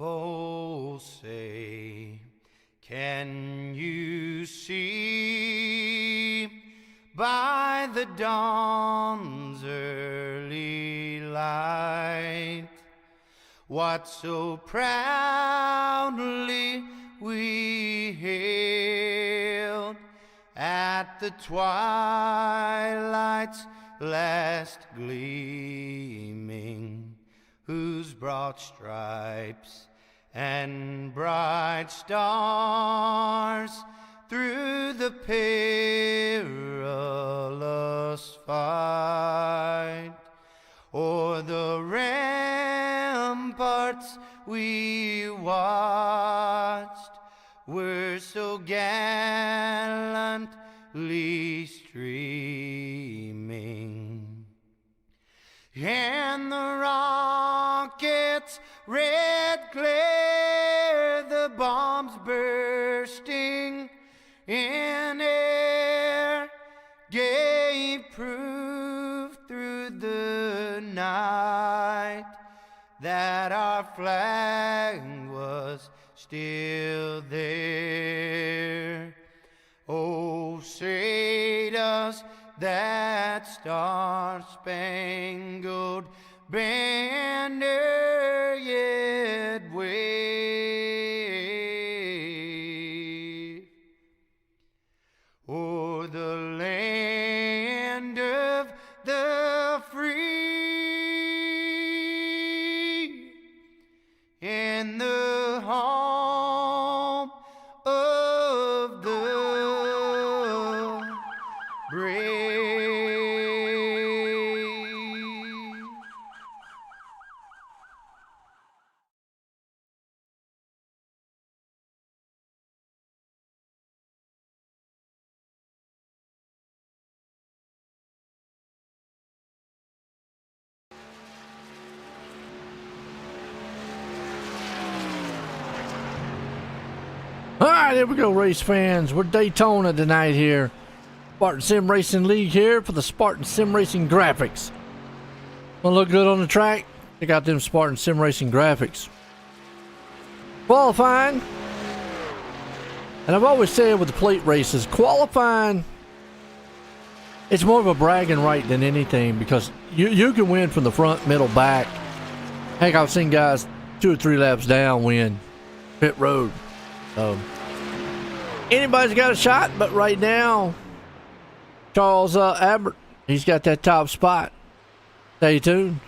Oh, say, can you see by the dawn's early light what so proudly we hailed at the twilight's last gleaming, whose broad stripes and bright stars through the perilous fight o'er the ramparts we watched were so gallantly streaming, and the rockets' red glare, the bombs bursting in air, gave proof through the night that our flag was still there. Oh, say does that star-spangled banner yet wave o'er the land of the free and the home of the brave? Alright, here we go, race fans. We're Daytona tonight here. Spartan Sim Racing League here for the Spartan Sim Racing graphics. Wanna look good on the track? Check out them Spartan Sim Racing graphics. Qualifying. And I've always said with the plate races, qualifying, it's more of a bragging right than anything, because you can win from the front, middle, back. Heck, I've seen guys 2 or 3 laps down win pit road. So anybody's got a shot, but right now, Charles Abbott, he's got that top spot. Stay tuned.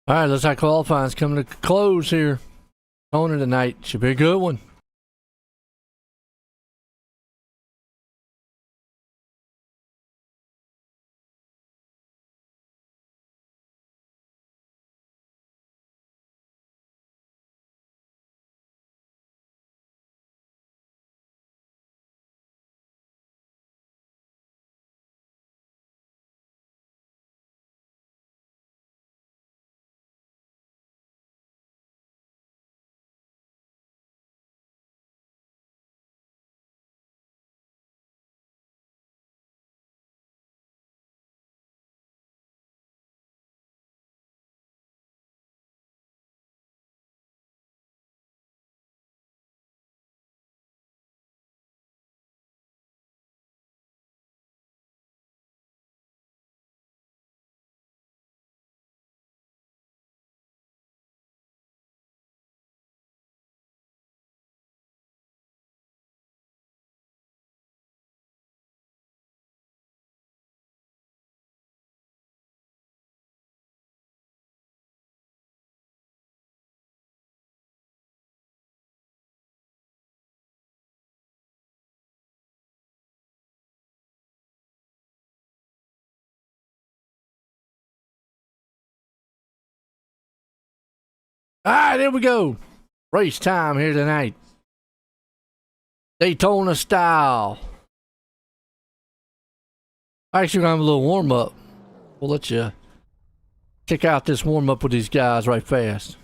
All right, looks like qualifying's coming to close here. Owner tonight should be a good one. All right, here we go. Race time here tonight. Daytona style. Actually, we're going to have a little warm up. We'll let you check out this warm up with these guys right fast.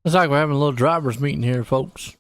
Looks like we're having a little drivers meeting here, folks.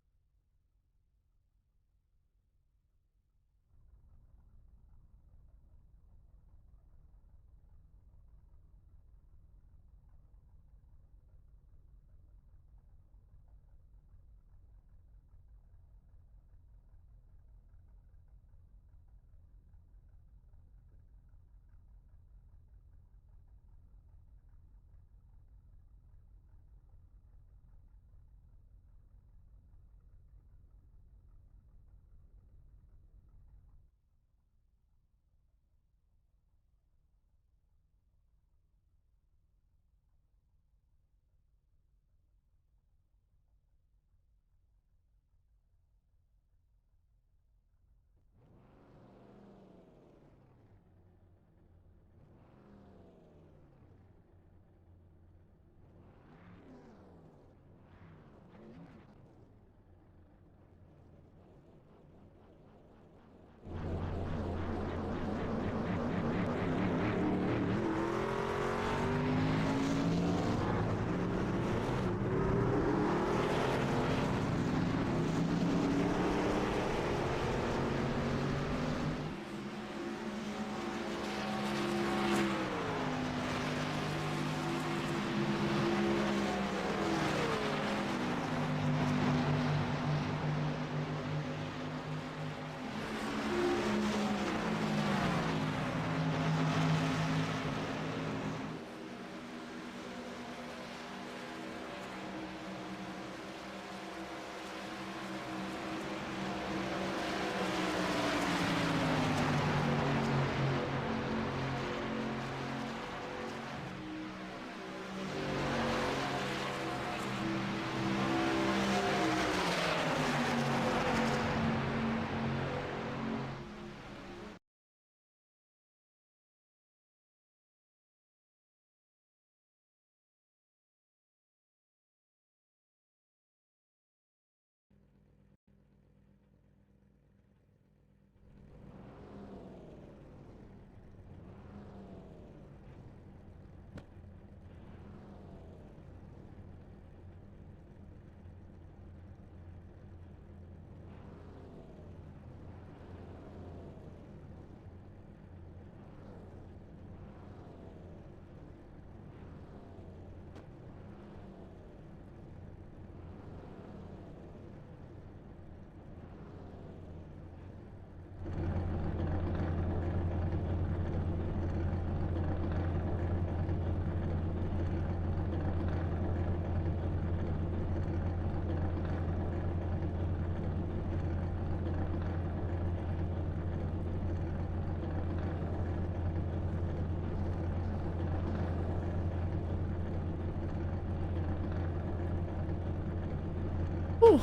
Whew.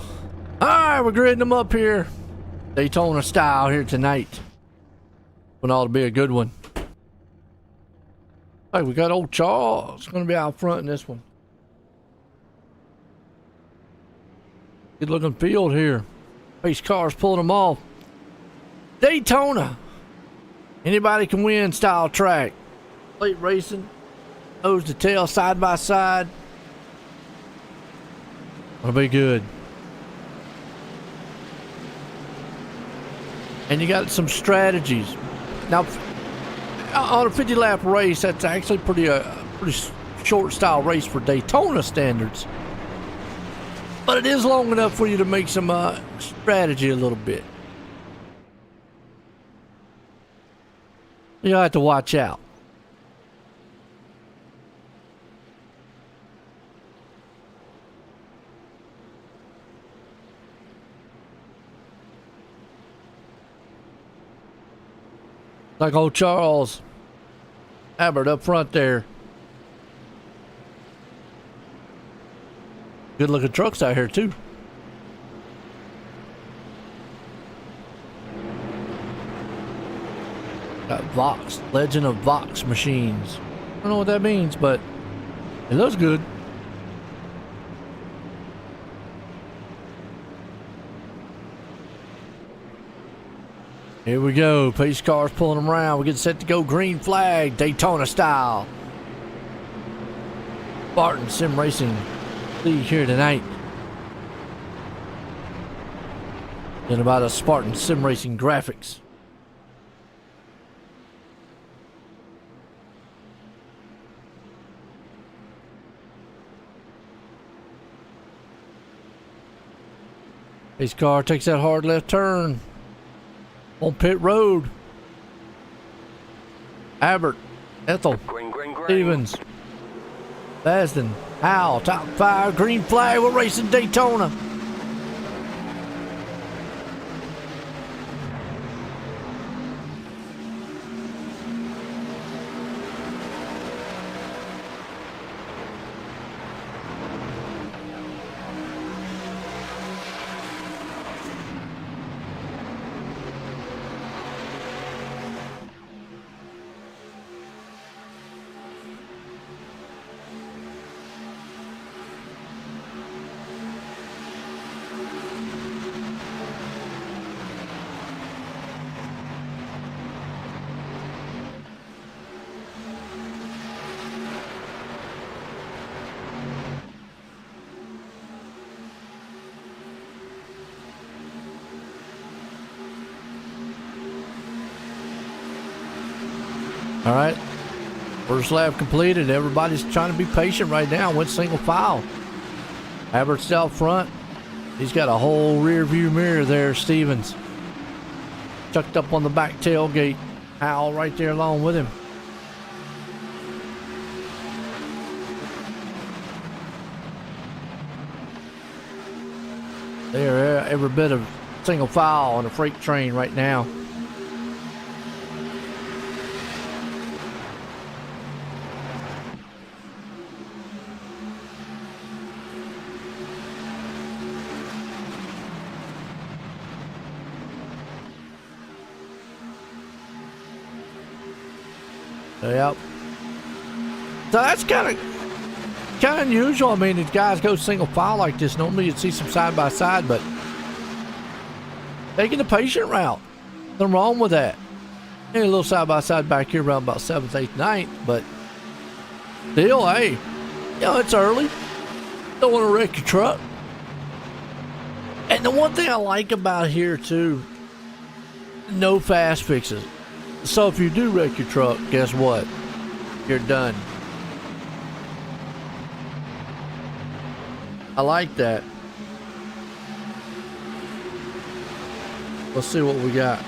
All right, we're gridding them up here. Daytona style here tonight. One ought to be a good one. Hey, we got old Charles going to be out front in this one. Good looking field here. Race cars pulling them off. Daytona. Anybody can win style track. Plate racing. Nose to tail, side by side. That'll be good. And you got some strategies. Now, on a 50 lap race, that's actually pretty short style race for Daytona standards. But it is long enough for you to make some strategy a little bit. You have to watch out. Like old Charles Abbott up front there. Good looking trucks out here too. Got Vox, Legend of Vox machines. I don't know what that means, but it looks good. Here we go. Pace cars pulling them around. We get set to go. Green flag, Daytona style. Spartan Sim Racing League here tonight. Then about a Spartan Sim Racing graphics. Pace car takes that hard left turn. On pit road. Abbott, Ethel, Stevens, Basden, Howell, top five, green flag, we're racing Daytona. All right, first lap completed. Everybody's trying to be patient right now. Went single file. Abbott's out front. He's got a whole rear view mirror there, Stevens. Tucked up on the back tailgate. Howell right there along with him. They're every bit of single file on a freight train right now. Yep. So that's kind of unusual. I mean, these guys go single file like this. Normally you'd see some side by side, but taking the patient route. Nothing wrong with that. And a little side by side back here around about 7th, 8th, 9th, but still, hey, you know, it's early. Don't want to wreck your truck. And the one thing I like about here too, no fast fixes. So if you do wreck your truck, guess what? You're done. I like that. Let's see what we got.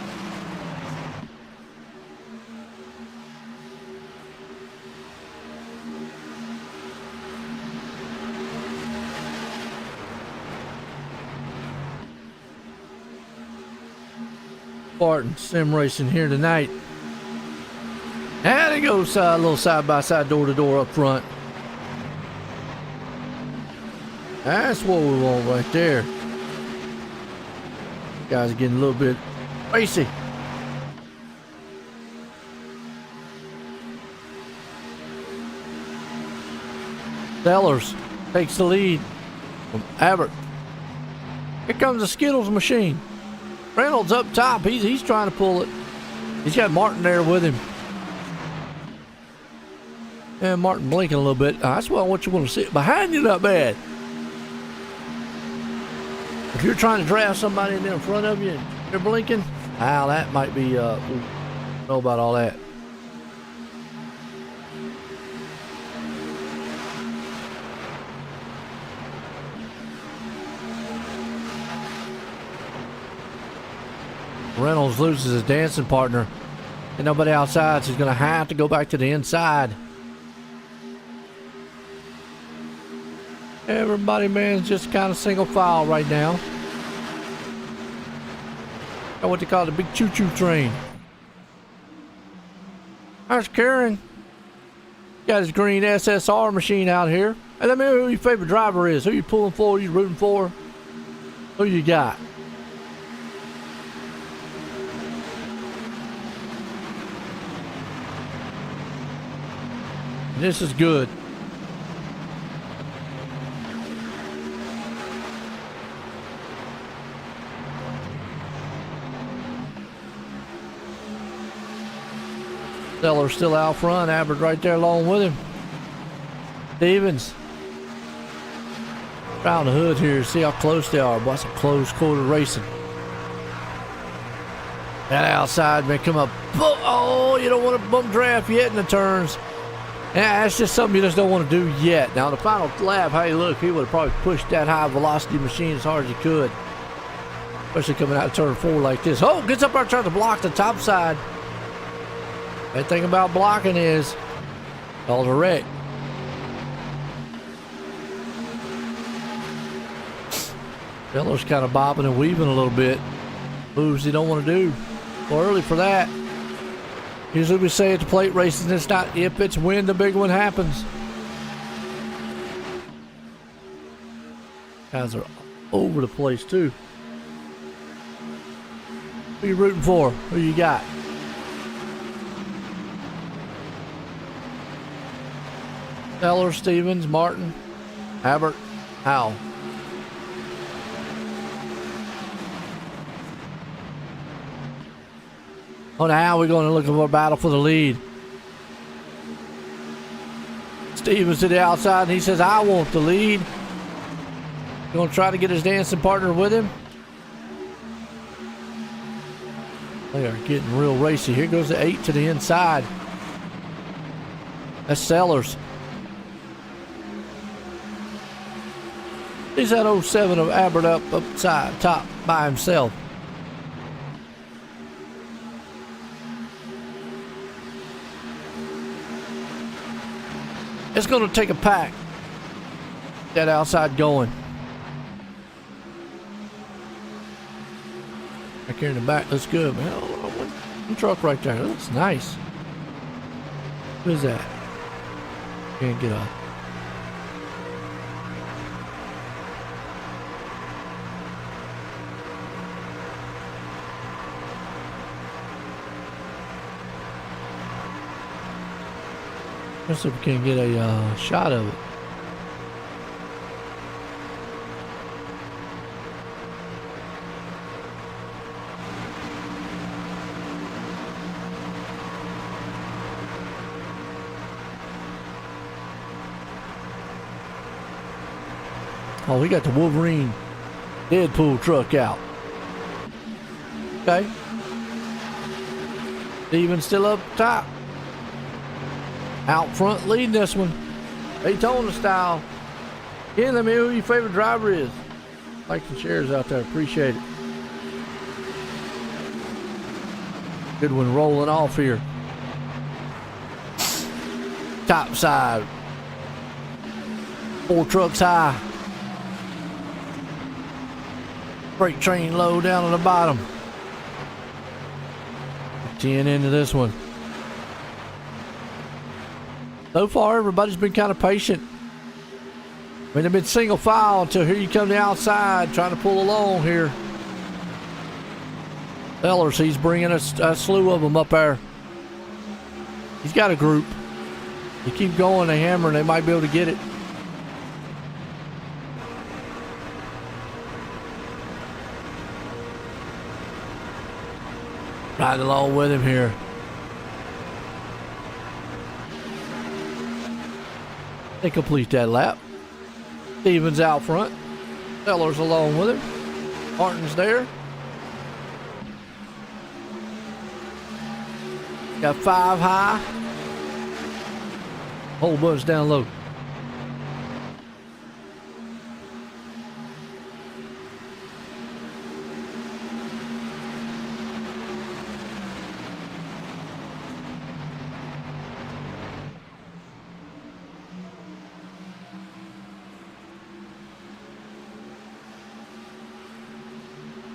Spartan Sim Racing here tonight. And it goes a little side by side, door to door up front. That's what we want right there. Guys are getting a little bit racy. Sellers takes the lead from Abbott. Here comes the Skittles machine. Reynolds up top. He's trying to pull it. He's got Martin there with him. And Martin blinking a little bit. That's what you want to see. Behind you not bad. If you're trying to draft somebody in front of you and you're blinking, that might be, don't know about all that. Reynolds loses his dancing partner. And nobody outside, so he's going to have to go back to the inside. Everybody, man, is just kind of single file right now. Got what they call the big choo-choo train. There's Karen. Got his green SSR machine out here. Hey, let me know who your favorite driver is. Who you pulling for? Who you rooting for? Who you got? This is good. Seller's still out front. Abbott right there along with him. Stevens. Around the hood here. See how close they are. Boy, that's a close quarter racing. That outside may come up. Oh, you don't want to bump draft yet in the turns. Yeah, that's just something you just don't want to do yet. Now, the final lap, hey, look, he would have probably pushed that high velocity machine as hard as he could. Especially coming out of turn 4 like this. Oh, gets up there trying to block the top side. Bad thing about blocking is called a wreck. Feller's kind of bobbing and weaving a little bit. Moves he don't want to do. Too early for that. Usually we say at the plate races, it's not if, it's when the big one happens. Guys are over the place too. Who you rooting for? Who you got? Teller, Stevens, Martin, Abbott, Howell. Oh, now we're going to look for a battle for the lead. Stevens to the outside, and he says, I want the lead. Going to try to get his dancing partner with him. They are getting real racy. Here goes the 8 to the inside. That's Sellers. He's that 07 of Abbott upside top by himself. It's going to take a pack. That outside going. Back here in the back looks good, man. One truck right there. That looks nice. What is that? Can't get off. Let's see if we can get a shot of it. Oh, we got the Wolverine Deadpool truck out. Okay. Stevens still up top. Out front leading this one. Daytona style. Again, let me know who your favorite driver is. Like the shares out there. Appreciate it. Good one rolling off here. Top side. 4 trucks high. Freight train low down on the bottom. 10 into this one. So far, everybody's been kind of patient. I mean, they've been single file until here you come to the outside trying to pull along here. Sellers, he's bringing a slew of them up there. He's got a group. You keep going, they hammer, and they might be able to get it. Right along with him here. They complete that lap. Stevens out front. Sellers along with him. Martin's there. Got 5 high. Whole bunch down low.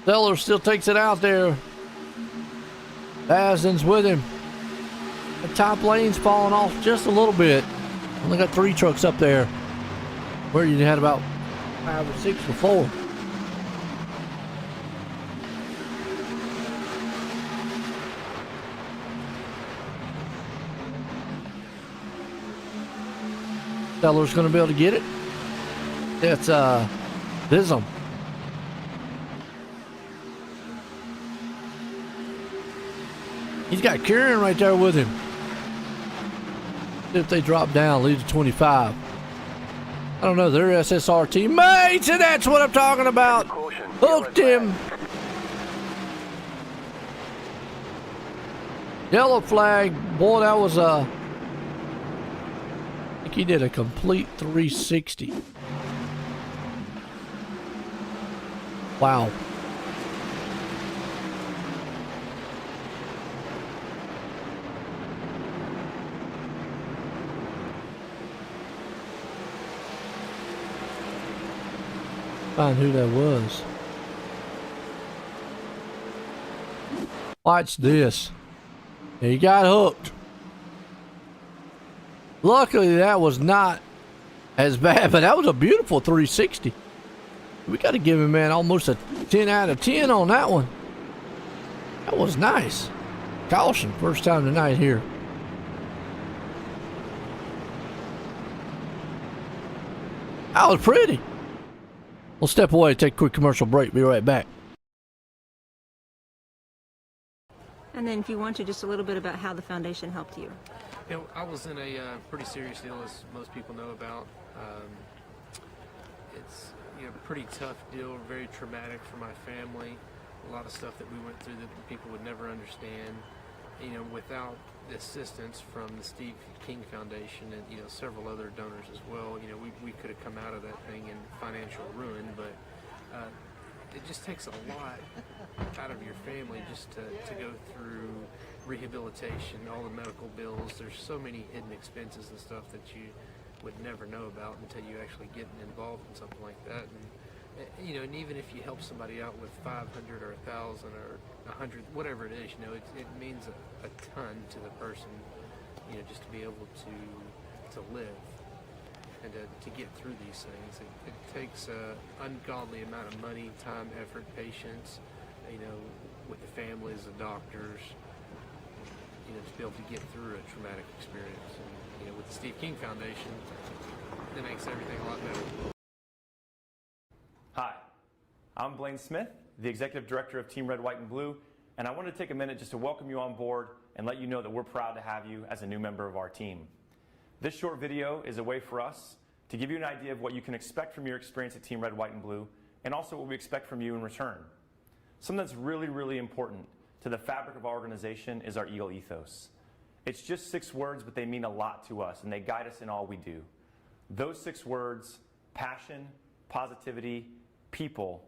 Sellers still takes it out there. Bazin's with him. The top lane's falling off just a little bit. Only got 3 trucks up there, where you had about 5 or 6 before. Sellers gonna be able to get it. That's Bism. He's got Kieran right there with him. If they drop down, lead to 25. I don't know, they're SSR teammates, and that's what I'm talking about. Hooked him. Yellow flag. Boy, that was I think he did a complete 360. Wow. Find who that was. Watch this. He got hooked. Luckily, that was not as bad, but that was a beautiful 360. We got to give him, man, almost a 10 out of 10 on that one. That was nice. Caution, first time tonight here. That was pretty. We'll step away, take a quick commercial break. Be right back. And then if you want to, just a little bit about how the foundation helped you. You know, I was in a pretty serious deal, as most people know about. It's a pretty tough deal, very traumatic for my family. A lot of stuff that we went through that people would never understand. Without the assistance from the Steve King Foundation and several other donors as well, we could have come out of that thing in financial ruin. But it just takes a lot out of your family just to go through rehabilitation, all the medical bills. There's so many hidden expenses and stuff that you would never know about until you actually get involved in something like that. And even if you help somebody out with 500 or 1,000 or 100, whatever it is, it means a ton to the person, just to be able to live and to get through these things. It takes an ungodly amount of money, time, effort, patience, with the families, the doctors, to be able to get through a traumatic experience. And, with the Steve King Foundation, it makes everything a lot better. Hi, I'm Blaine Smith, the Executive Director of Team Red, White, and Blue, and I wanted to take a minute just to welcome you on board and let you know that we're proud to have you as a new member of our team. This short video is a way for us to give you an idea of what you can expect from your experience at Team Red, White, and Blue, and also what we expect from you in return. Something that's really, really important to the fabric of our organization is our Eagle ethos. It's just 6 words, but they mean a lot to us, and they guide us in all we do. Those 6 words: passion, positivity, people,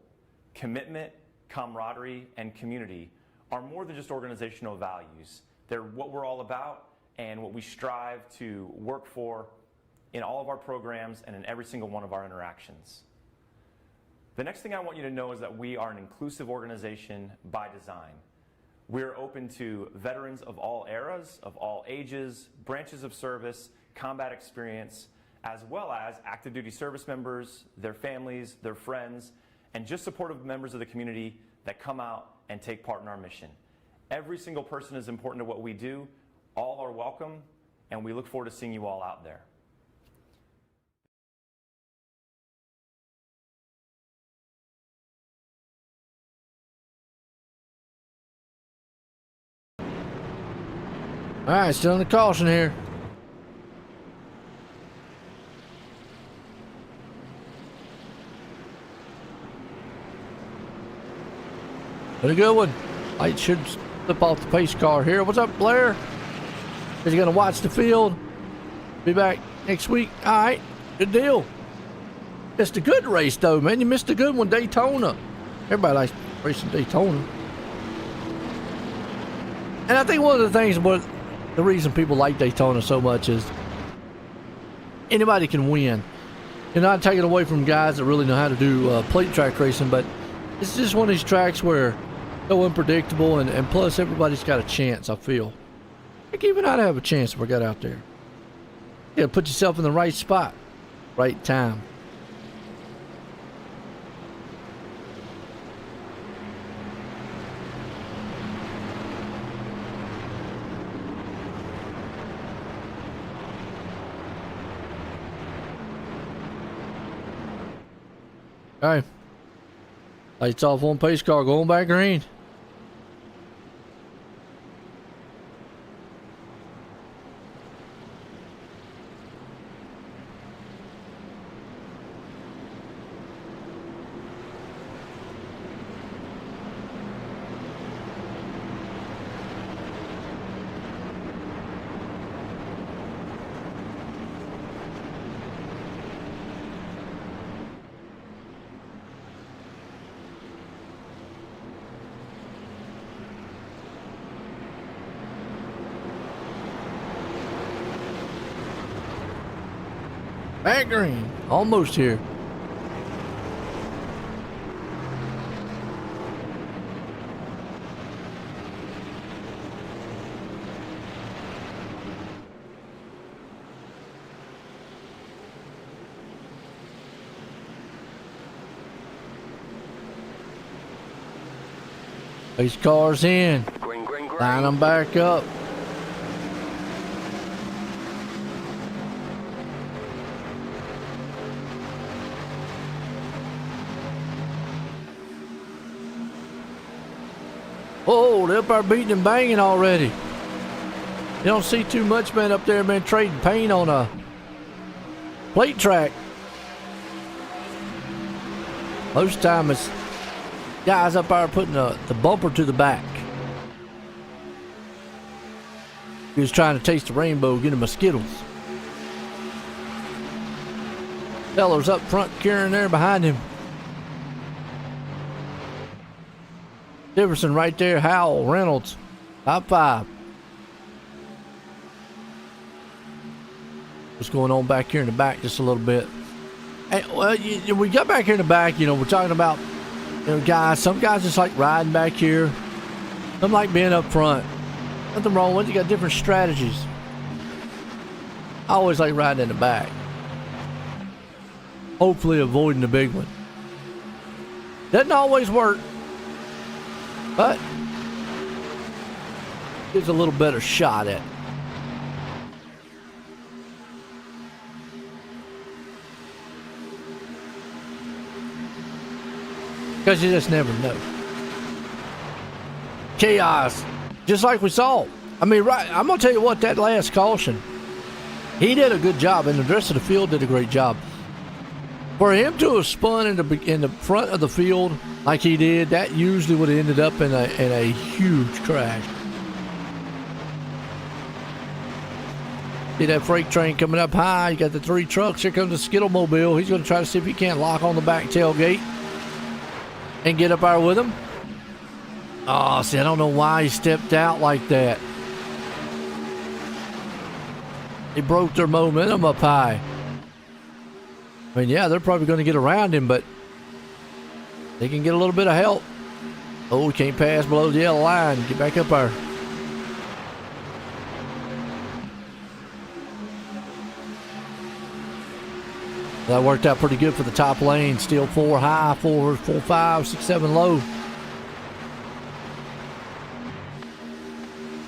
commitment, camaraderie, and community are more than just organizational values. They're what we're all about and what we strive to work for in all of our programs and in every single one of our interactions. The next thing I want you to know is that we are an inclusive organization by design. We're open to veterans of all eras, of all ages, branches of service, combat experience, as well as active duty service members, their families, their friends, and just supportive members of the community that come out and take part in our mission. Every single person is important to what we do. All are welcome, and we look forward to seeing you all out there. All right, still in the caution here. But a good one. Light should slip off the pace car here. What's up, Blair? Is he gonna watch the field? Be back next week. All right, good deal. It's a good race though, man. You missed a good one, Daytona. Everybody likes racing Daytona. And I think one of the things about the reason people like Daytona so much is anybody can win. You're not taking away from guys that really know how to do plate track racing, but it's just one of these tracks where so unpredictable, and plus everybody's got a chance, I feel. Like even I'd have a chance if I got out there. You gotta put yourself in the right spot, right time. Okay. Lights off on pace car, going back green. Back green, almost here. These cars in. Green, green, green. Line them back up. Oh, they're up there beating and banging already. You don't see too much, man, up there, man, trading paint on a plate track. Most of the time it's guys up there putting the bumper to the back. He was trying to taste the rainbow, get him a Skittles. Feller's up front, carrying there behind him. Diverson right there, Howell, Reynolds, top 5. What's going on back here in the back just a little bit. Hey, well, we got back here in the back, you know, we're talking about, you know, guys, some guys just like riding back here. Some like being up front. Nothing wrong with it, you got different strategies. I always like riding in the back. Hopefully avoiding the big one. Doesn't always work. But gives a little better shot at it. Because you just never know. Chaos. Just like we saw. I mean, right, I'm going to tell you what, that last caution, he did a good job, and the rest of the field did a great job. For him to have spun in the front of the field like he did, that usually would have ended up in a huge crash. See that freight train coming up high. You got the 3 trucks. Here comes the Skittle-mobile. He's going to try to see if he can't lock on the back tailgate and get up there with him. Oh, see, I don't know why he stepped out like that. He broke their momentum up high. I mean, yeah, they're probably going to get around him, but they can get a little bit of help. Oh, we can't pass below the yellow line. Get back up there. That worked out pretty good for the top lane. Still 4 high, 4, 5, 6, 7 low.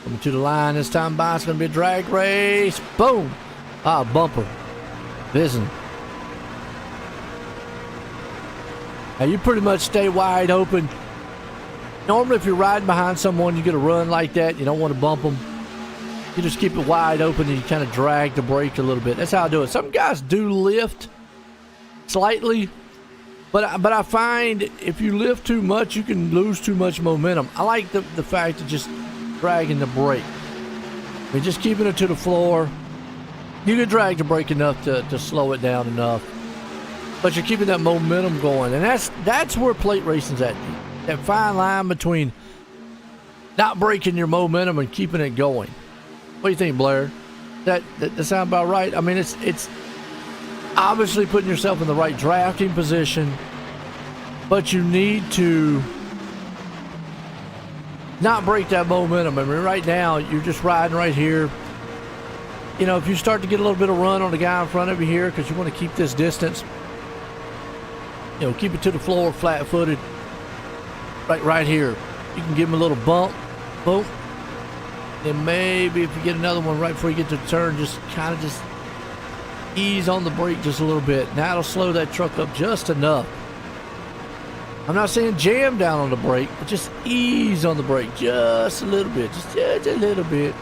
Coming to the line this time by. It's going to be a drag race. Boom. Ah, bumper. Vision. Now you pretty much stay wide open. Normally if you're riding behind someone, you get a run like that. You don't want to bump them. You just keep it wide open and you kind of drag the brake a little bit. That's how I do it. Some guys do lift slightly, but I find if you lift too much, you can lose too much momentum. I like the fact of just dragging the brake. I mean, just keeping it to the floor. You can drag the brake enough to slow it down enough, but you're keeping that momentum going, and that's where plate racing's at. That fine line between not breaking your momentum and keeping it going. What do you think, Blair? That sound about right? I mean, it's obviously putting yourself in the right drafting position, but you need to not break that momentum. I mean, right now, you're just riding right here. You know, if you start to get a little bit of run on the guy in front of you here because you want to keep this distance, you know, keep it to the floor, flat-footed. Right here. You can give him a little bump. Boom. Then maybe if you get another one right before you get to the turn, just kind of just ease on the brake just a little bit. Now it'll slow that truck up just enough. I'm not saying jam down on the brake, but just ease on the brake just a little bit. Just a little bit.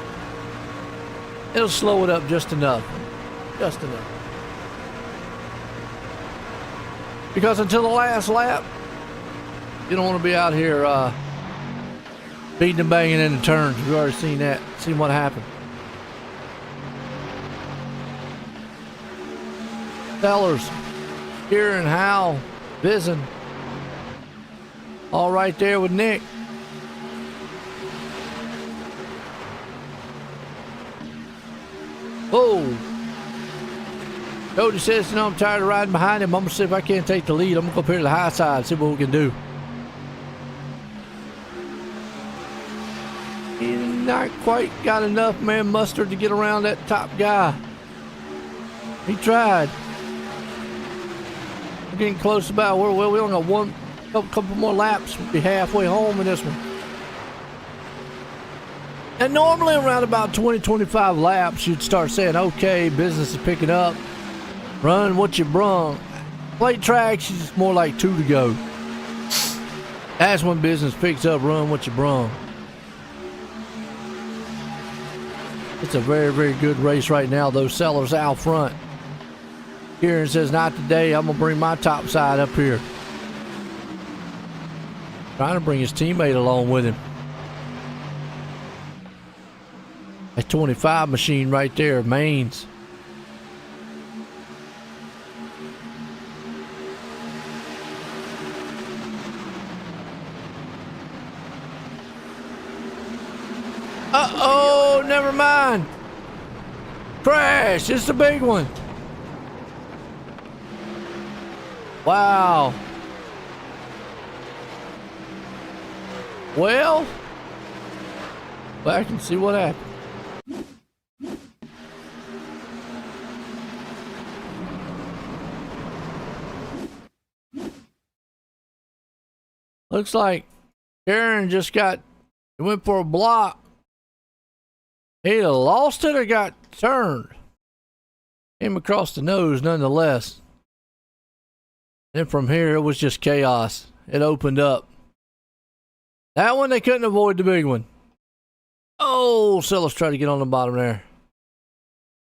It'll slow it up just enough. Just enough. Because until the last lap, you don't want to be out here beating and banging in the turns. We've already seen that. Seen what happened. Sellers, Kieran, Hal, Bizen, all right there with Nick. Whoa. Cody says, you know, I'm tired of riding behind him. I'm going to see if I can't take the lead. I'm going to go up here to the high side and see what we can do. He's not quite got enough man mustard to get around that top guy. He tried. We're getting close about where we only got couple more laps. We'll be halfway home in this one. And normally around about 20-25 laps, you'd start saying, okay, business is picking up. Run what you brung. Plate tracks, it's more like 2 to go. That's when business picks up. Run what you brung. It's a very, very good race right now. Those Sellers out front. Kieran says, not today. I'm going to bring my top side up here. Trying to bring his teammate along with him. That 25 machine right there, mains. Uh-oh, never mind. Crash, it's the big one. Wow. Well, back and see what happened. Looks like Aaron just went for a block. He either lost it or got turned. Came across the nose nonetheless. Then from here, it was just chaos. It opened up. That one, they couldn't avoid the big one. Oh, Sellers tried to get on the bottom there.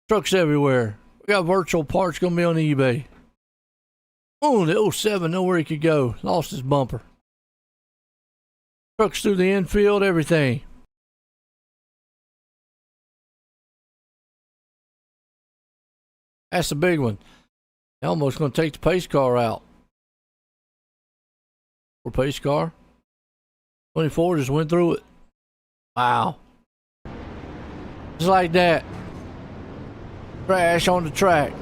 Trucks everywhere. We got virtual parts going to be on eBay. Oh, the 07, nowhere he could go. Lost his bumper. Trucks through the infield, everything. That's the big one. Almost going to take the pace car out. Or pace car. 24 just went through it. Wow. Just like that. Crash on the track.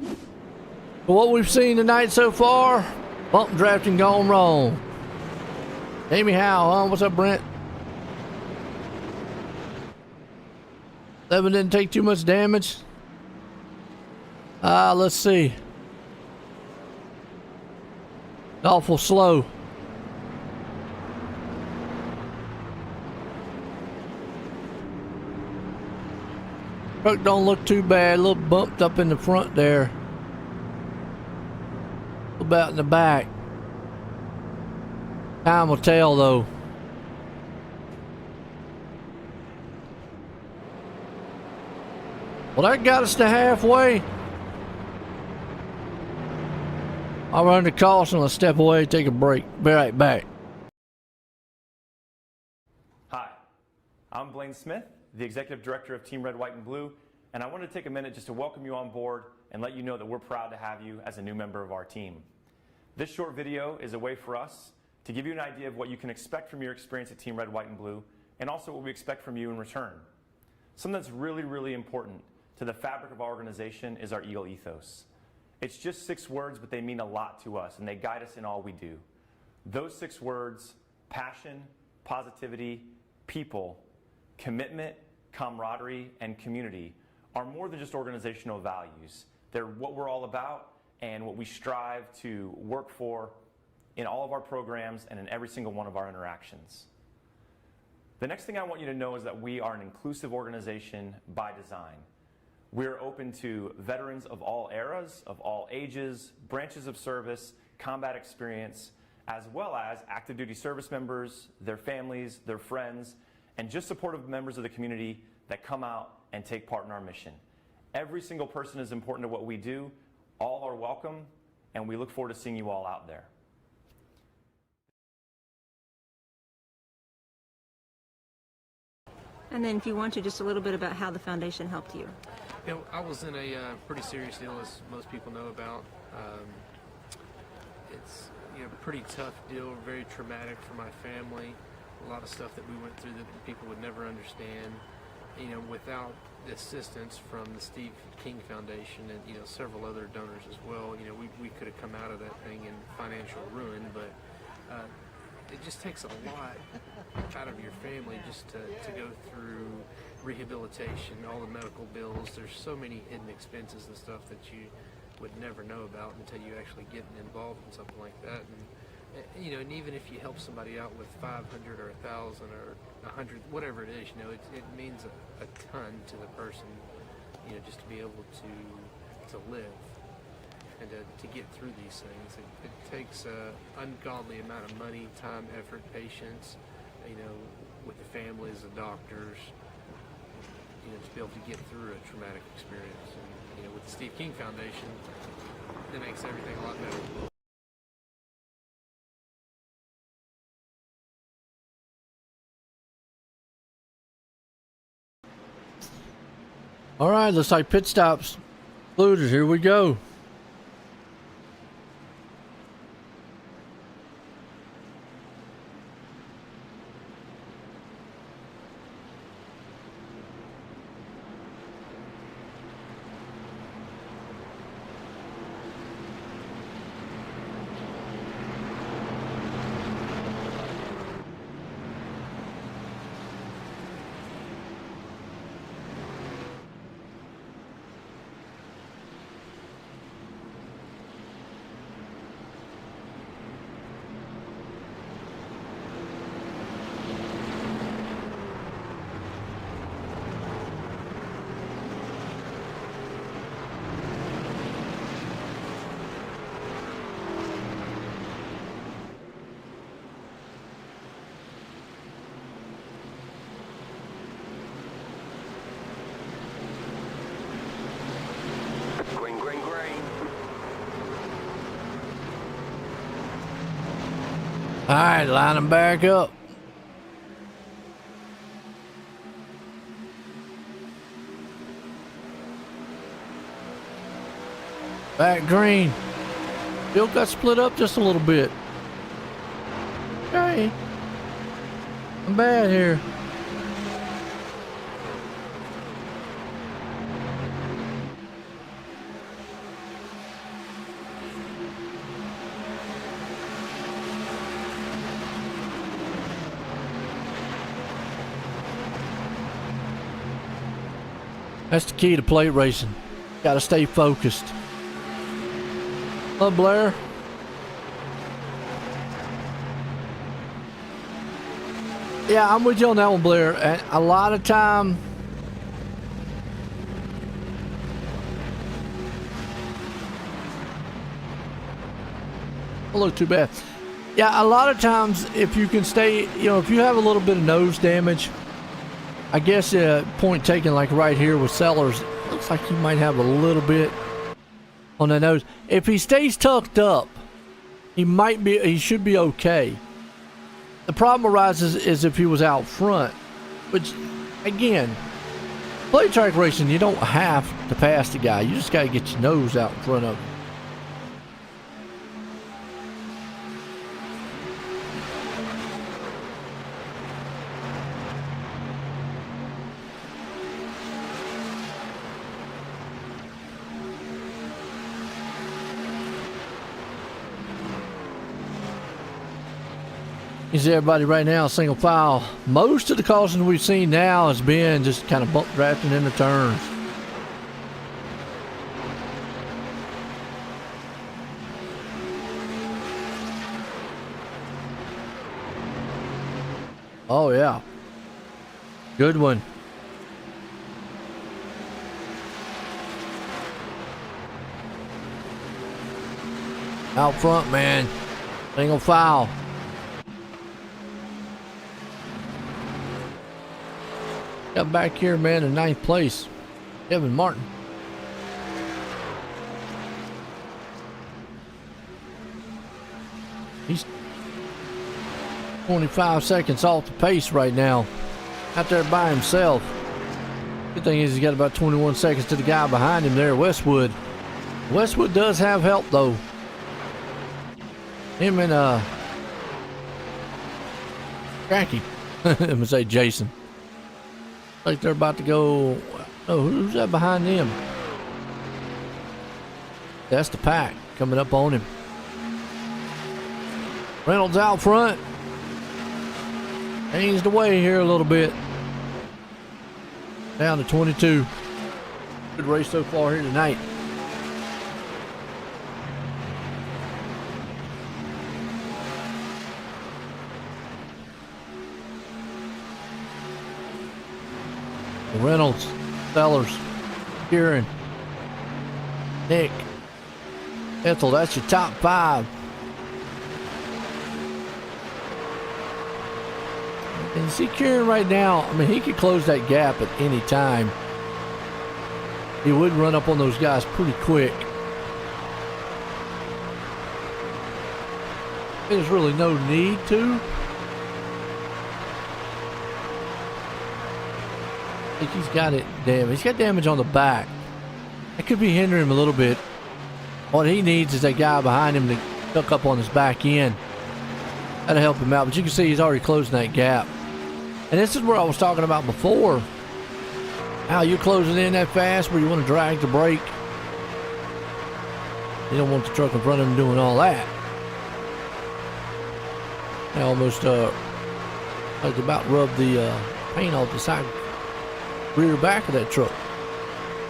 But what we've seen tonight so far, bump drafting gone wrong. Amy Howe, huh? What's up, Brent? 11 didn't take too much damage. Let's see. Awful slow. Truck don't look too bad. A little bumped up in the front there. A little bit in the back. Time will tell though. Well, that got us to halfway. I'll run the caution. Let's step away, take a break. Be right back. Hi, I'm Blaine Smith, the Executive Director of Team Red, White, and Blue, and I want to take a minute just to welcome you on board and let you know that we're proud to have you as a new member of our team. This short video is a way for us to give you an idea of what you can expect from your experience at Team Red, White, and Blue, and also what we expect from you in return. Something that's really, really important to the fabric of our organization is our Eagle ethos. It's just 6 words, but they mean a lot to us, and they guide us in all we do. Those 6 words, passion, positivity, people, commitment, camaraderie, and community, are more than just organizational values. They're what we're all about and what we strive to work for in all of our programs and in every single one of our interactions. The next thing I want you to know is that we are an inclusive organization by design. We're open to veterans of all eras, of all ages, branches of service, combat experience, as well as active duty service members, their families, their friends, and just supportive members of the community that come out and take part in our mission. Every single person is important to what we do. All are welcome, and we look forward to seeing you all out there. And then if you want to, just a little bit about how the foundation helped you. You know, I was in a pretty serious deal, as most people know about. It's a pretty tough deal, very traumatic for my family. A lot of stuff that we went through that people would never understand. Without the assistance from the Steve King Foundation and several other donors as well, we could have come out of that thing in financial ruin. But it just takes a lot out of your family just to go through rehabilitation, all the medical bills. There's so many hidden expenses and stuff that you would never know about until you actually get involved in something like that. And even if you help somebody out with 500 or 1,000 or 100, whatever it is, it means a ton to the person, just to be able to live and to get through these things. It takes an ungodly amount of money, time, effort, patience, with the families, the doctors, to be able to get through a traumatic experience. And, with the Steve King Foundation, it makes everything a lot better. All right, looks like pit stops included. Here we go. All right, line them back up. Back green. Still got split up just a little bit. Okay. I'm bad here. That's the key to plate racing. Got to stay focused. Hello, Blair. Yeah, I'm with you on that one, Blair. And a lot of time, don't look too bad. Yeah, a lot of times, if you can stay, if you have a little bit of nose damage, I guess point taken, like right here with Sellers, looks like he might have a little bit on the nose. If he stays tucked up, he should be okay. The problem arises is if he was out front, which, again, plate track racing, you don't have to pass the guy. You just got to get your nose out in front of him. You see everybody right now, single file. Most of the caution we've seen now has been just kind of bump drafting in the turns. Oh, yeah. Good one. Out front, man. Single file. Got back here, man, in 9th place. Kevin Martin. He's 25 seconds off the pace right now. Out there by himself. Good thing is he's got about 21 seconds to the guy behind him there, Westwood. Westwood does have help, though. Him and, Cracky. I'm going to say Jason. Like they're about to go. Oh, who's that behind them? That's the pack coming up on him. Reynolds out front. Changed the way here a little bit. Down to 22. Good race so far here tonight. Reynolds, Sellers, Kieran, Nick, Ethel, that's your top 5. And you see Kieran right now, I mean, he could close that gap at any time. He would run up on those guys pretty quick. There's really no need to. I think he's got it damaged. He's got damage on the back. That could be hindering him a little bit. What he needs is that guy behind him to tuck up on his back end. That'll help him out. But you can see he's already closing that gap. And this is where I was talking about before. How you're closing in that fast where you want to drag the brake. You don't want the truck in front of him doing all that. I almost like about rubbed the paint off the side rear back of that truck.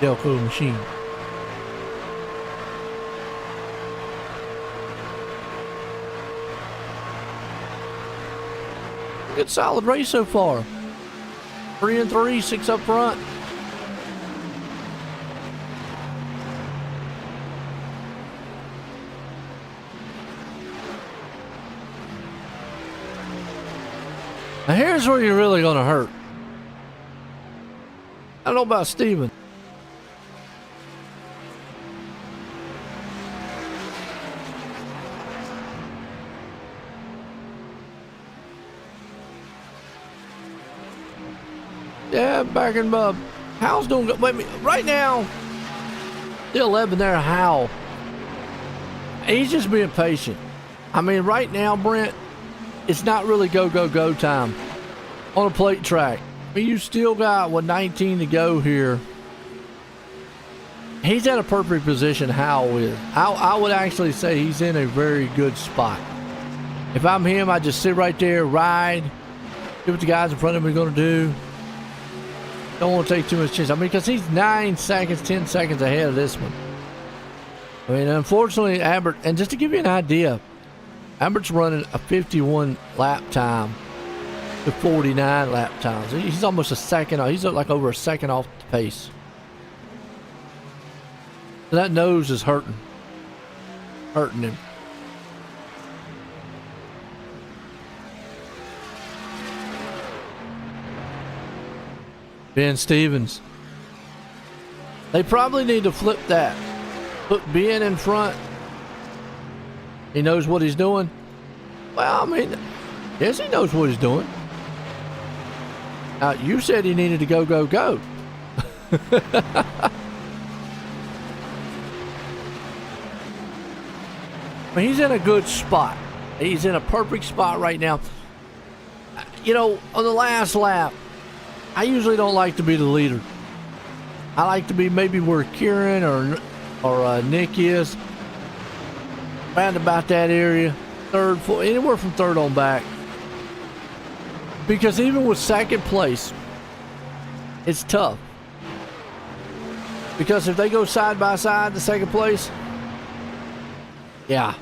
Delco machine. Good solid race so far. 3 and 3, 6 up front. Now here's where you're really going to hurt. I don't know about Steven. Yeah, back in Howell's doing good. Wait, right now, the 11 there, Howell. He's just being patient. I mean, right now, Brent, it's not really go time on a plate track. I mean, you still got, 19 to go here. He's at a perfect position, Howell is. I would actually say he's in a very good spot. If I'm him, I just sit right there, ride, see what the guys in front of me are going to do. Don't want to take too much chance. I mean, because he's 9 seconds, 10 seconds ahead of this one. I mean, unfortunately, Albert, and just to give you an idea, Albert's running a 51 lap time to 49 lap times. He's almost a second. He's like over a second off the pace. So that nose is hurting him. Ben Stevens. They probably need to flip that. Put Ben in front. He knows what he's doing. Well, I mean, yes, he knows what he's doing. Now, you said he needed to go. I mean, he's in a good spot. He's in a perfect spot right now. You know, on the last lap, I usually don't like to be the leader. I like to be maybe where Kieran or Nick is. Round about that area. Third, fourth, anywhere from third on back. Because even with second place, it's tough. Because if they go side by side, the second place, yeah,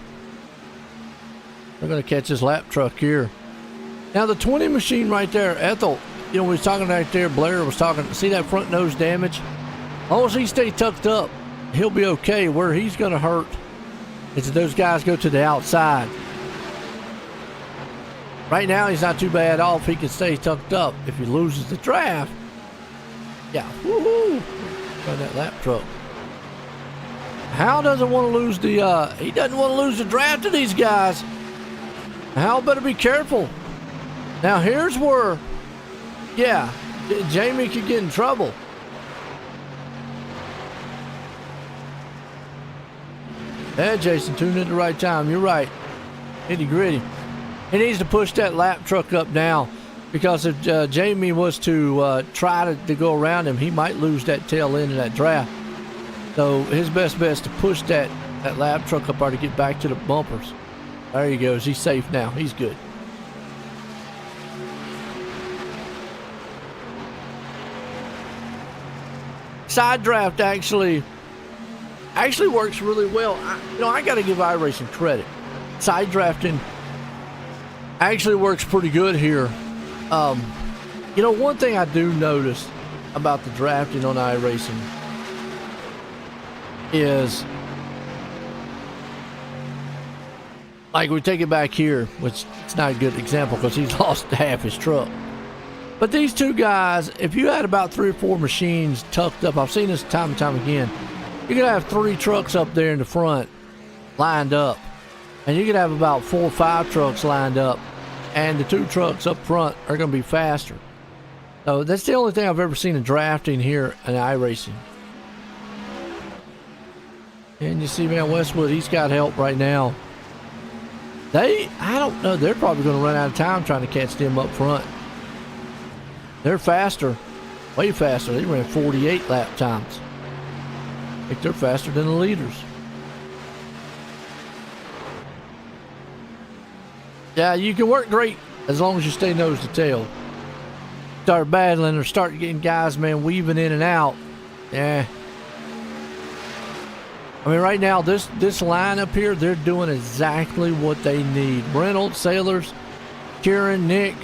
they're going to catch this lap truck here. Now the 20 machine right there, Ethel, you know, we was talking right there, Blair was talking, see that front nose damage? As long as he stays tucked up, he'll be okay. Where he's going to hurt is if those guys go to the outside. Right now, he's not too bad off. He can stay tucked up. If he loses the draft, yeah, woohoo, run that lap truck. Hal doesn't want to lose the, he doesn't want to lose the draft to these guys. Hal better be careful. Now, here's where, yeah, Jamie could get in trouble. Yeah, Jason, tuned in at the right time. You're right. Nitty gritty. He needs to push that lap truck up now, because if Jamie was to try to go around him, he might lose that tail end of that draft. So his best bet is to push that lap truck up there to get back to the bumpers. There he goes. He's safe now. He's good. Side draft actually works really well. I got to give iRacing credit. Side drafting actually works pretty good here. One thing I do notice about the drafting on iRacing is, like, we take it back here, which it's not a good example because he's lost half his truck. But these two guys, if you had about 3 or 4 machines tucked up, I've seen this time and time again, you could have 3 trucks up there in the front lined up, and you could have about 4 or 5 trucks lined up, and the 2 trucks up front are going to be faster. So that's the only thing I've ever seen in drafting here in iRacing. And you see, man, Westwood, he's got help right now. I don't know, they're probably going to run out of time trying to catch them up front. They're faster, way faster. They ran 48 lap times. I think they're faster than the leaders. Yeah, you can work great as long as you stay nose to tail. Start battling or start getting guys, man, weaving in and out. Yeah. I mean, right now, this line up here, they're doing exactly what they need. Reynolds, Sailors, Kieran, Nick,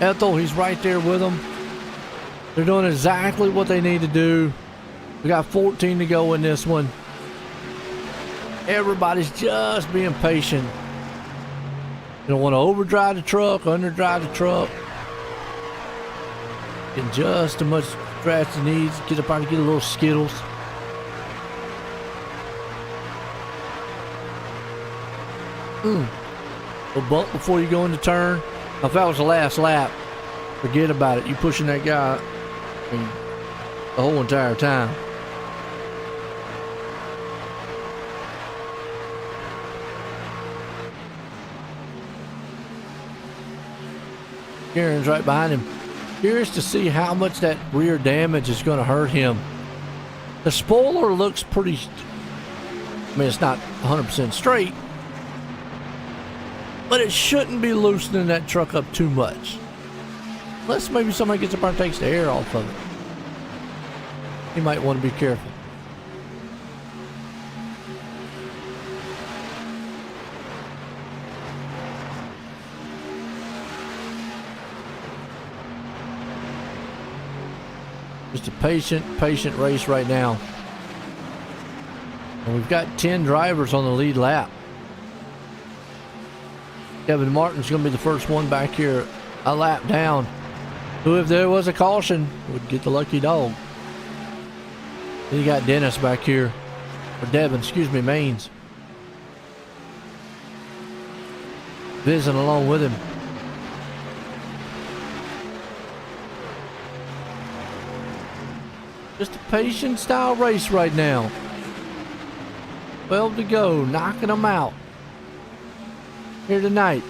Ethel, he's right there with them. They're doing exactly what they need to do. We got 14 to go in this one. Everybody's just being patient. You don't want to overdrive the truck, underdrive the truck. Get just as much draft as needs. Get up out and get a little Skittles. A bump before you go into turn. Now, if that was the last lap, forget about it. You pushing that guy the whole entire time. Kieran's right behind him. Curious to see how much that rear damage is going to hurt him. The spoiler looks pretty, I mean, it's not 100% straight, but it shouldn't be loosening that truck up too much. Unless maybe somebody gets up there and takes the air off of it. You might want to be careful. Just a patient race right now. And we've got 10 drivers on the lead lap. Kevin Martin's going to be the first one back here a lap down. Who, if there was a caution, would get the lucky dog. Then you got Dennis back here. Or Devin, excuse me, Maines. Visiting along with him. Just a patient style race right now. 12 to go, knocking them out. Here tonight.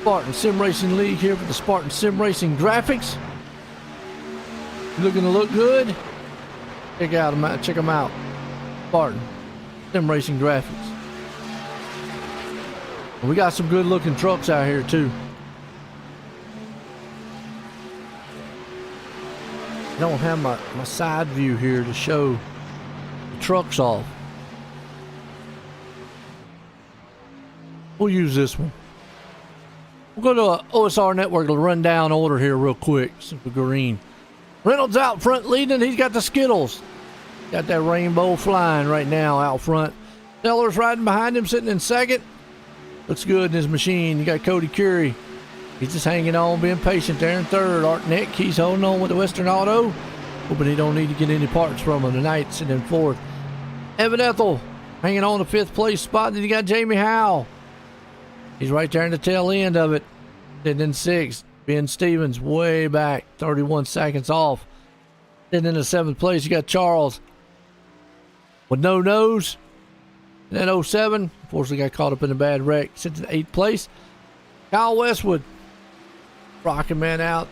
Spartan Sim Racing League here for the Spartan Sim Racing graphics. Looking to look good. Check them out. Spartan Sim Racing graphics. And we got some good looking trucks out here too. I don't have my side view here to show the trucks off. We'll use this one. We'll go to OSR Network to run down order here real quick. Since we're green. Reynolds out front leading. He's got the Skittles. Got that rainbow flying right now out front. Sellers riding behind him, sitting in second. Looks good in his machine. You got Cody Curie. He's just hanging on, being patient there in third. Art Nick, he's holding on with the Western Auto. Hoping he don't need to get any parts from him tonight, sitting in fourth. Evan Ethel hanging on the fifth place spot. Then you got Jamie Howe. He's right there in the tail end of it. Then in sixth, Ben Stevens way back, 31 seconds off. Then in the seventh place, you got Charles with no nose. And then 07, unfortunately got caught up in a bad wreck. Sits in eighth place. Kyle Westwood, Rocket Man out.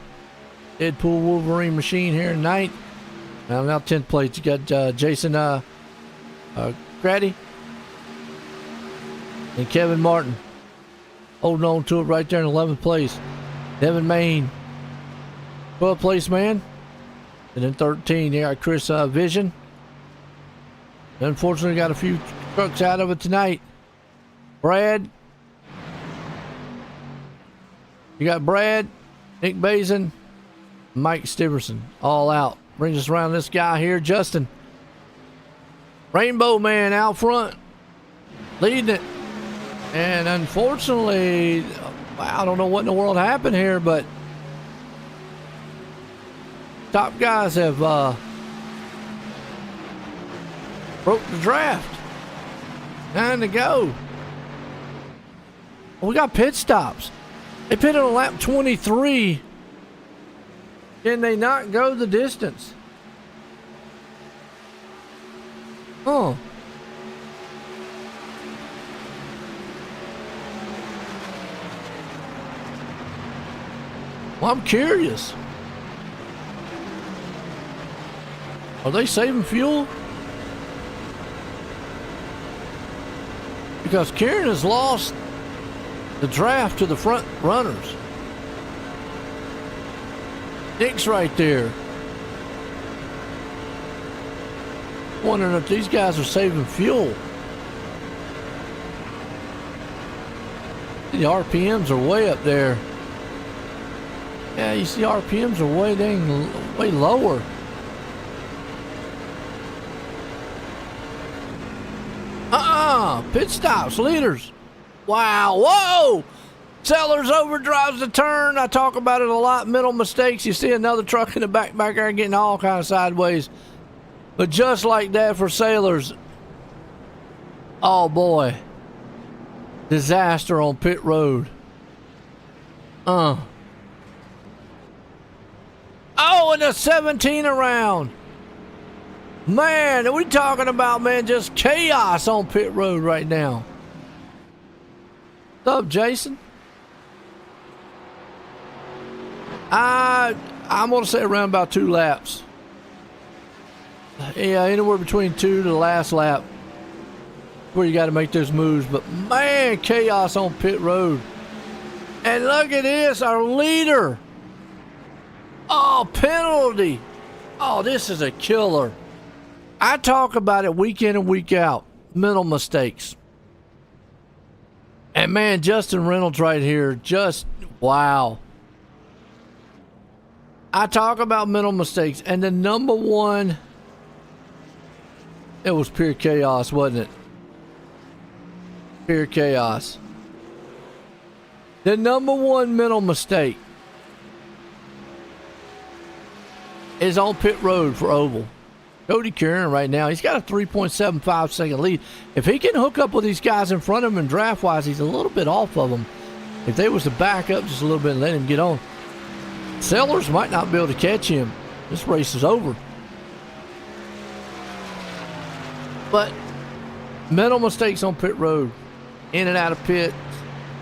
Deadpool Wolverine machine here in ninth. Now 10th place, you got Jason Grady and Kevin Martin. Holding on to it right there in 11th place. Devin Main, 12th place man. And then 13, you got Chris Vision. Unfortunately, got a few trucks out of it tonight. Brad. You got Brad, Nick Bazin, Mike Stiverson, all out. Brings us around this guy here, Justin. Rainbow Man out front, leading it. And unfortunately, I don't know what in the world happened here, but top guys have broke the draft. 9 to go. We got pit stops. They pitted on lap 23. Can they not go the distance? Oh. Well, I'm curious. Are they saving fuel? Because Kieran has lost the draft to the front runners. Nick's right there. Wondering if these guys are saving fuel. The RPMs are way up there. Yeah, you see RPMs are way lower. Pit stops, leaders. Wow, whoa! Sellers overdrives the turn. I talk about it a lot. Middle mistakes. You see another truck in the back there getting all kind of sideways. But just like that for Sailors. Oh boy. Disaster on pit road. Oh, and a 17 around. Man, are we talking about, man, just chaos on pit road right now. What's up, Jason? I'm going to say around about 2 laps. Yeah, anywhere between 2 to the last lap where you got to make those moves. But, man, chaos on pit road. And look at this, our leader. Oh, penalty. Oh, this is a killer. I talk about it week in and week out. Mental mistakes. And man, Justin Reynolds right here, just wow. I talk about mental mistakes, and the number one, it was pure chaos, wasn't it? Pure chaos. The number one mental mistake is on pit road for Oval. Cody Curran right now, he's got a 3.75 second lead. If he can hook up with these guys in front of him and draft-wise, he's a little bit off of them. If they was to back up just a little bit and let him get on, Sellers might not be able to catch him. This race is over. But mental mistakes on pit road, in and out of pit,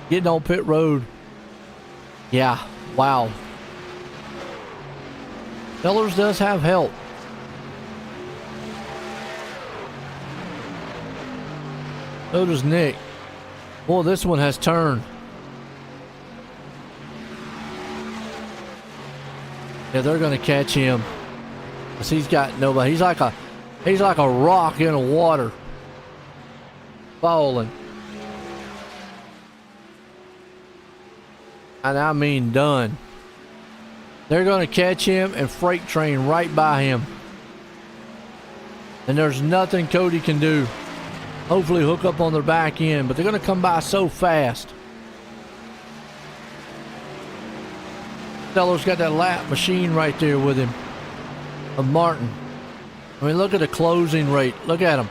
getting on pit road. Yeah, wow. Sellers does have help. So does Nick. Boy, this one has turned. Yeah, they're going to catch him. Because he's got nobody. He's like a rock in the water. Falling. And I mean done. They're going to catch him and freight train right by him. And there's nothing Cody can do. Hopefully hook up on their back end, but they're going to come by so fast. Sellers got that lap machine right there with him. Of Martin. I mean, look at the closing rate. Look at him.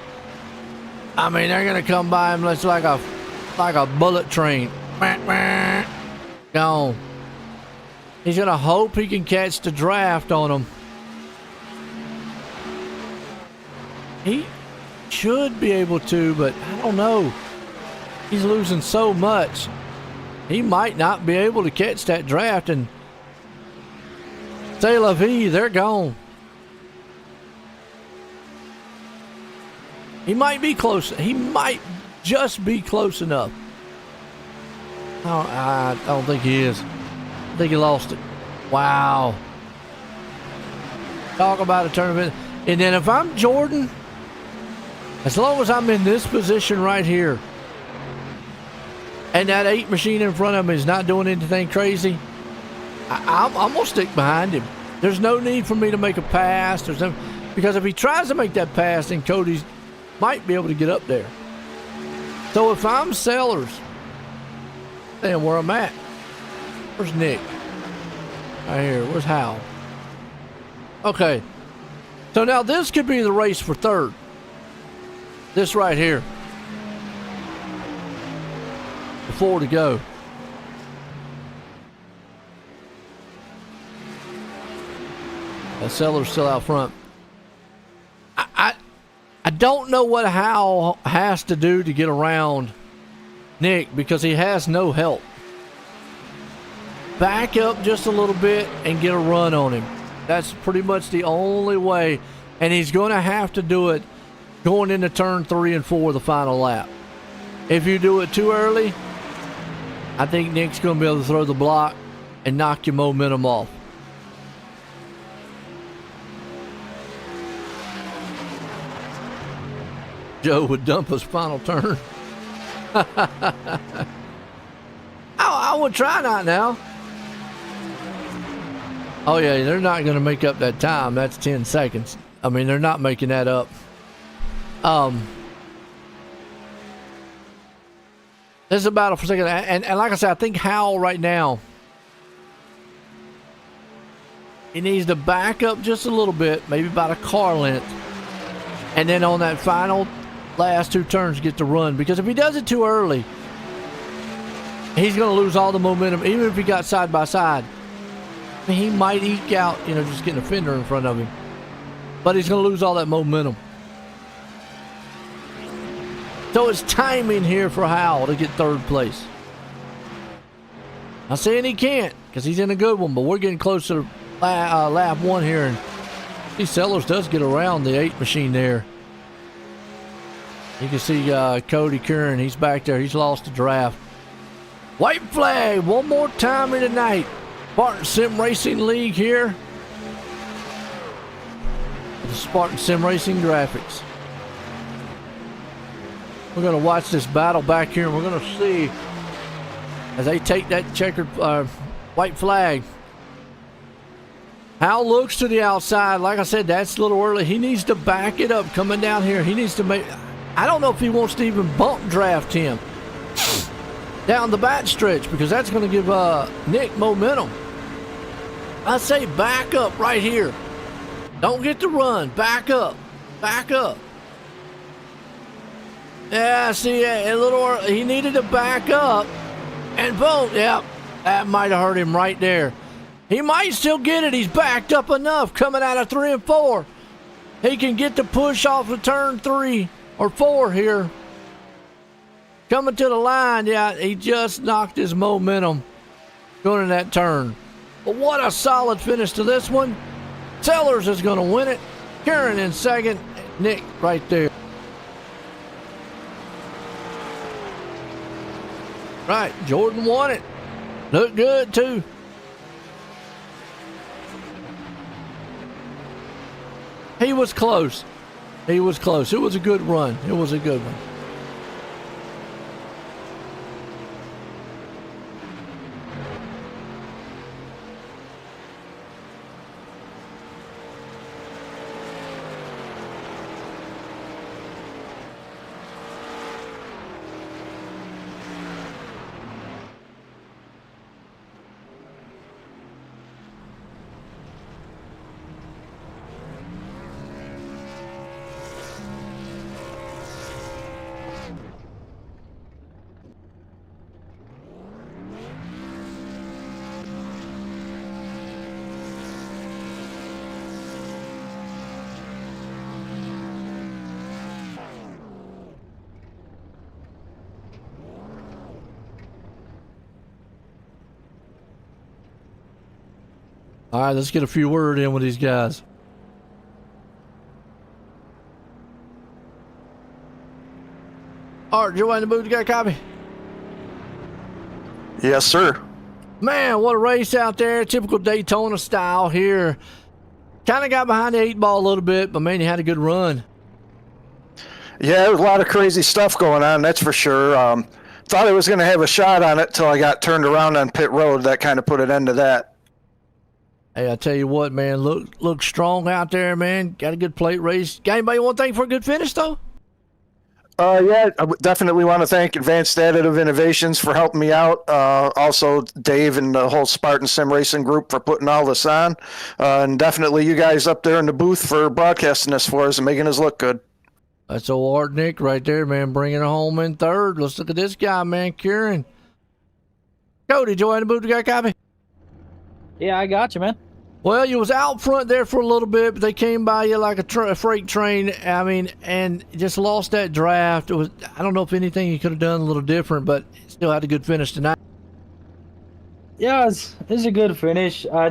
I mean, they're going to come by him. It's like a bullet train. Gone. He's going to hope he can catch the draft on him. He should be able to, but I don't know. He's losing so much. He might not be able to catch that draft, and c'est la vie, they're gone. He might be close. He might just be close enough. I don't think he is. I think he lost it. Wow. Talk about a tournament. And then if I'm Jordan, as long as I'm in this position right here, and that 8 machine in front of him is not doing anything crazy, I'm going to stick behind him. There's no need for me to make a pass. Because if he tries to make that pass, then Cody might be able to get up there. So if I'm Sellers, then where I'm at, where's Nick? Right here. Where's Hal? Okay. So now this could be the race for third. This right here. 4 to go. That Seller's still out front. I don't know what Hal has to do to get around Nick because he has no help. Back up just a little bit and get a run on him. That's pretty much the only way. And he's going to have to do it going into turn 3 and 4, the final lap. If you do it too early, I think Nick's going to be able to throw the block and knock your momentum off. Joe would dump his final turn. I would try not now. Oh, yeah, they're not going to make up that time. That's 10 seconds. I mean, they're not making that up. This is a battle for second. And like I said, I think Howell right now, he needs to back up just a little bit, maybe about a car length. And then on that final last 2 turns, get the run. Because if he does it too early, he's going to lose all the momentum, even if he got side by side. I mean, he might eke out, just getting a fender in front of him. But he's going to lose all that momentum. So it's timing here for Howell to get third place. I'm saying he can't because he's in a good one, but we're getting closer to lap 1 here. And these Sellers does get around the 8 machine there. You can see Cody Curran. He's back there. He's lost the draft. White flag one more time in the night. Spartan Sim Racing League here. the Spartan Sim Racing graphics. We're going to watch this battle back here, and we're going to see as they take that checkered white flag. Hal looks to the outside. Like I said, that's a little early. He needs to back it up coming down here. He needs to make... I don't know if he wants to even bump draft him down the back stretch, because that's going to give Nick momentum. I say back up right here. Don't get to run. Back up. Back up. Yeah, see, a little... He needed to back up. And boom. Yeah, that might have hurt him right there. He might still get it. He's backed up enough coming out of 3 and 4. He can get the push off of turn 3 or 4 here. Coming to the line. Yeah, he just knocked his momentum going in that turn. But what a solid finish to this one. Sellers is going to win it. Kieran in second. Nick right there. Right, Jordan won it. Looked good too. He was close. He was close. It was a good run. It was a good one. All right, let's get a few words in with these guys. Art, Joe in the booth, you got a copy? Yes, sir. Man, what a race out there. Typical Daytona style here. Kind of got behind the 8 ball a little bit, but man, you had a good run. Yeah, there was a lot of crazy stuff going on, that's for sure. Thought I was going to have a shot on it till I got turned around on pit road. That kind of put an end to that. Hey, I tell you what, man, look strong out there, man. Got a good plate race. Got anybody want to thank for a good finish, though? Yeah, I would definitely want to thank Advanced Additive Innovations for helping me out. Also, Dave and the whole Spartan Sim Racing group for putting all this on. And definitely you guys up there in the booth for broadcasting this for us and making us look good. That's old Art Nick right there, man, bringing it home in third. Let's look at this guy, man, Kieran. Cody, join the booth. You got a copy? Yeah, I got you, man. Well, you was out front there for a little bit, but they came by you like a freight train. I mean, and just lost that draft. It was, I don't know if anything you could have done a little different, but still had a good finish tonight. Yeah, it's a good finish. I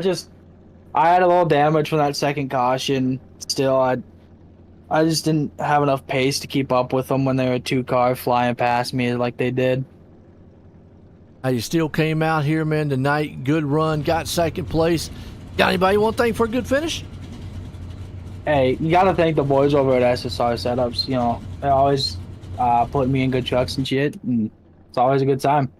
had a little damage from that second caution. Still, I just didn't have enough pace to keep up with them when they were 2 cars flying past me like they did. You still came out here, man, tonight. Good run, got second place. Got anybody want to thank for a good finish? Hey, you got to thank the boys over at SSR Setups. You know, they always put me in good trucks and shit, and it's always a good time.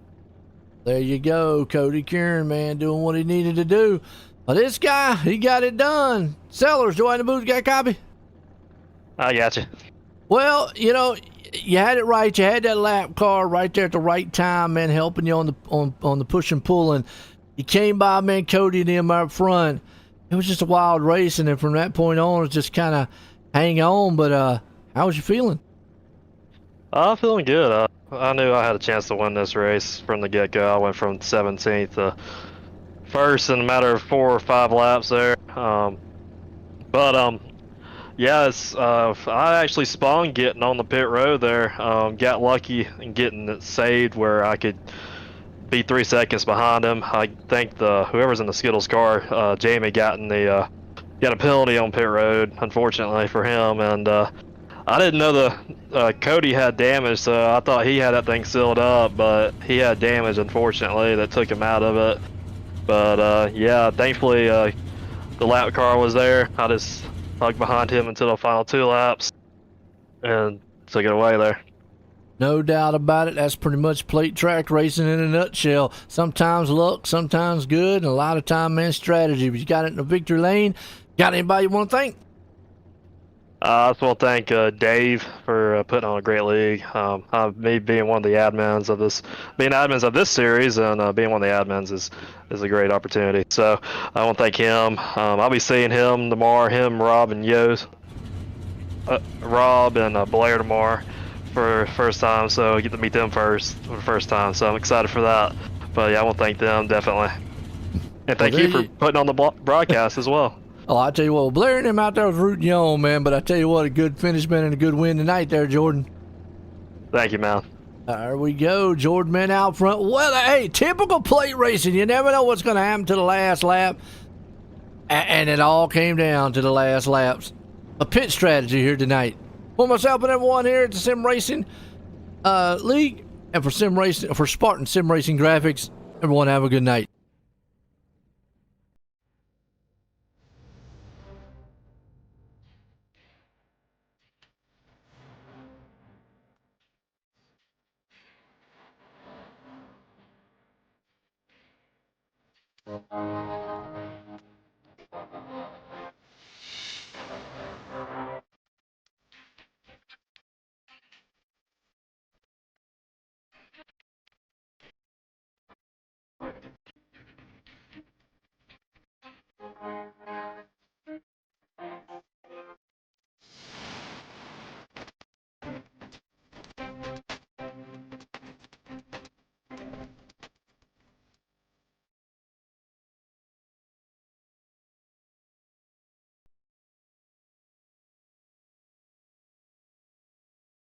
There you go, Cody Kieran, man, doing what he needed to do. But this guy, he got it done. Sellers, join the booth, got a copy? I got you. Well, you know, you had it right. You had that lap car right there at the right time, man, helping you on the push and pull. And you came by, man, Cody and him up front. It was just a wild race, and then from that point on, it's just kind of hang on. But how was you feeling? I'm feeling good. I knew I had a chance to win this race from the get-go. I went from 17th to first in a matter of 4 or 5 laps there. Yeah, I actually spun getting on the pit road there. Got lucky in getting it saved where I could be 3 seconds behind him. I think whoever's in the Skittles car, Jamie, got a penalty on pit road, unfortunately for him, and I didn't know Cody had damage, so I thought he had that thing sealed up, but he had damage, unfortunately, that took him out of it. But yeah, thankfully the lap car was there. I just hugged behind him until the final 2 laps, and took it away there. No doubt about it. That's pretty much plate track racing in a nutshell. Sometimes luck, sometimes good, and a lot of time, man, strategy. But you got it in the victory lane. Got anybody you want to thank? I just want to thank Dave for putting on a great league. Me being one of the admins of this series, and being one of the admins is a great opportunity. So I want to thank him. I'll be seeing him tomorrow. Him, Rob, and Rob and Blair tomorrow for first time. So I get to meet them for the first time. So I'm excited for that. But yeah, I want to thank them definitely, and thank you for putting on the broadcast as well. Oh, I tell you what, Blair and him out there was rooting you on, man. But I tell you what, a good finish, man, and a good win tonight there, Jordan. Thank you, man. There we go, Jordan, man, out front. Well, hey, typical plate racing. You never know what's going to happen to the last lap. And it all came down to the last laps. A pit strategy here tonight. For myself and everyone here at the Sim Racing League, and for Spartan Sim Racing Graphics, everyone have a good night.